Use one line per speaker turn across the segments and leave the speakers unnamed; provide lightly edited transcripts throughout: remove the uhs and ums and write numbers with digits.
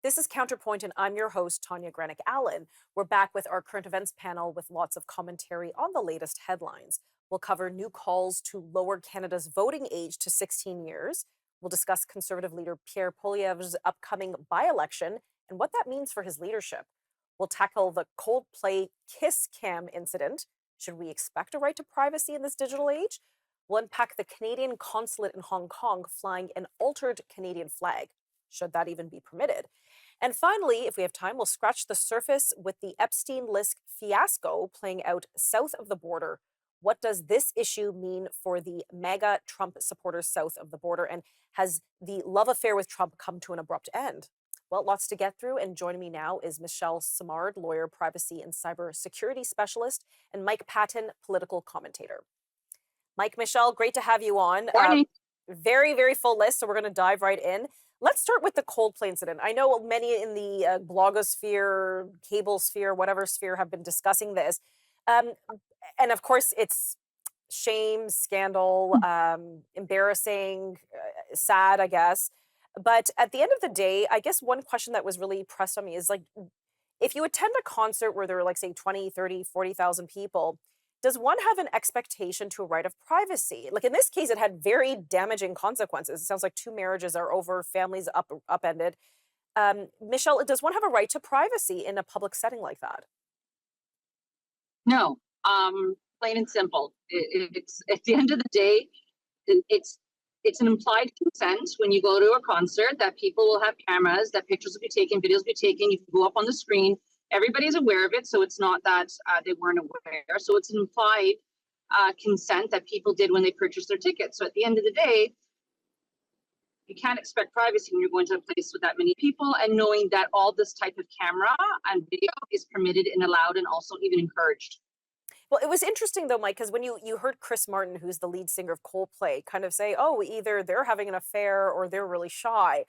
This is Counterpoint, and I'm your host, Tanya Allen. We're back with our current events panel with lots of commentary on the latest headlines. We'll cover new calls to lower Canada's voting age to 16 years. We'll discuss Conservative leader Pierre Poilievre's upcoming by-election and what that means for his leadership. We'll tackle the Coldplay kiss cam incident. Should we expect a right to privacy in this digital age? We'll unpack the Canadian consulate in Hong Kong flying an altered Canadian flag. Should that even be permitted? And finally, if we have time, we'll scratch the surface with the Epstein-List fiasco playing out south of the border. What does this issue mean for the MAGA Trump supporters south of the border? And has the love affair with Trump come to an abrupt end? Well, lots to get through. And joining me now is Michelle Simard, lawyer, privacy and cybersecurity specialist, and Mike Patton, political commentator. Mike, Michelle, great to have you on.
Morning.
Very, very full list, so we're going to dive right in. Let's start with the Coldplay incident. I know many in the blogosphere, cable sphere, whatever sphere have been discussing this. And of course, it's shame, scandal, embarrassing, sad, I guess. But at the end of the day, I guess one question that was really pressed on me is like, if you attend a concert where there are like, say, 20, 30, 40,000 people, does one have an expectation to a right of privacy? Like in this case, it had very damaging consequences. It sounds like 2 marriages are over, families upended. Michelle, does one have a right to privacy in a public setting like that?
No, plain and simple. It's at the end of the day, it's an implied consent when you go to a concert that people will have cameras, that pictures will be taken, videos will be taken. You can go up on the screen. Everybody's aware of it, so it's not that they weren't aware. So it's an implied consent that people did when they purchased their tickets. So at the end of the day, you can't expect privacy when you're going to a place with that many people, and knowing that all this type of camera and video is permitted and allowed and also even encouraged.
Well, it was interesting though, Mike, because when you heard Chris Martin, who's the lead singer of Coldplay, kind of say, oh, either they're having an affair or they're really shy.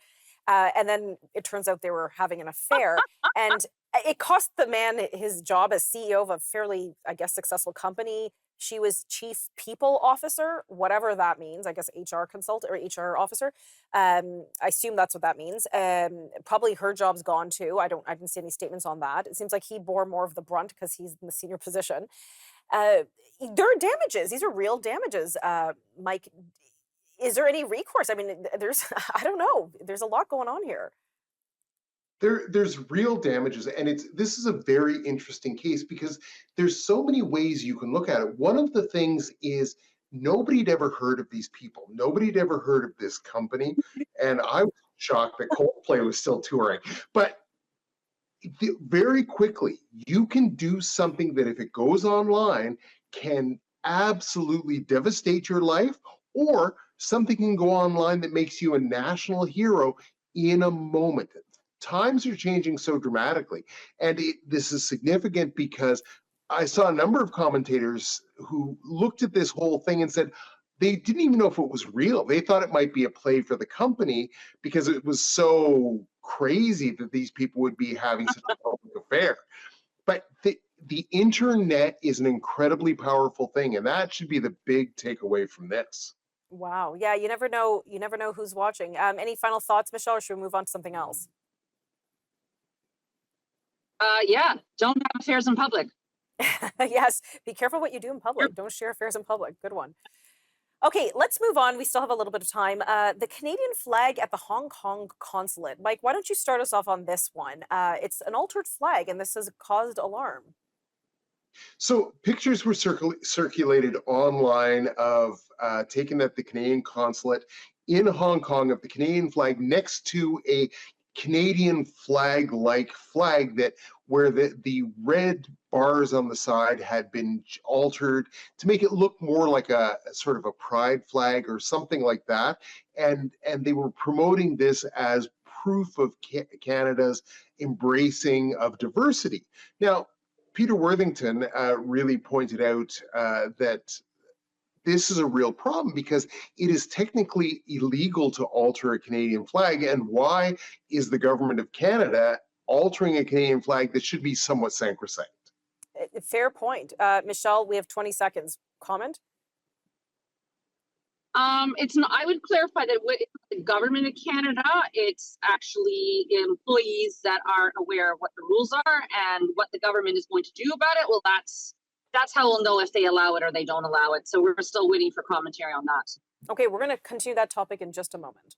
And then it turns out they were having an affair. And it cost the man his job as CEO of a fairly, I guess, successful company. She was chief people officer, whatever that means. I guess HR consultant or HR officer. I assume that's what that means. Probably her job's gone too. I didn't see any statements on that. It seems like he bore more of the brunt because he's in the senior position. There are damages. These are real damages. Mike, is there any recourse? I mean, there's, I don't know. There's a lot going on here.
There's real damages, and this is a very interesting case because there's so many ways you can look at it. One of the things is nobody'd ever heard of these people. Nobody'd ever heard of this company, and I was shocked that Coldplay was still touring. But very quickly, you can do something that if it goes online can absolutely devastate your life, or something can go online that makes you a national hero in a moment. Times are changing so dramatically, and this is significant because I saw a number of commentators who looked at this whole thing and said they didn't even know if it was real. They thought it might be a play for the company because it was so crazy that these people would be having such a public affair. But the internet is an incredibly powerful thing, and that should be the big takeaway from this.
Wow. Yeah, you never know. You never know who's watching. Any final thoughts, Michelle, or should we move on to something else?
Yeah, don't have affairs in public.
Yes, be careful what you do in public. Don't share affairs in public. Good one. Okay, let's move on. We still have a little bit of time. The Canadian flag at the Hong Kong consulate. Mike, why don't you start us off on this one? It's an altered flag, and this has caused alarm.
So pictures were circulated online of taken at the Canadian consulate in Hong Kong of the Canadian flag next to a Canadian flag-like flag that where the red bars on the side had been altered to make it look more like a sort of a pride flag or something like that. And they were promoting this as proof of Canada's embracing of diversity. Now, Peter Worthington really pointed out that this is a real problem because it is technically illegal to alter a Canadian flag. And why is the government of Canada altering a Canadian flag that should be somewhat sacrosanct?
Fair point. Michelle, we have 20 seconds. Comment?
It's not, I would clarify that with the government of Canada, it's actually employees that are aware of what the rules are and what the government is going to do about it. Well, that's how we'll know if they allow it or they don't allow it. So we're still waiting for commentary on that.
Okay, we're going to continue that topic in just a moment.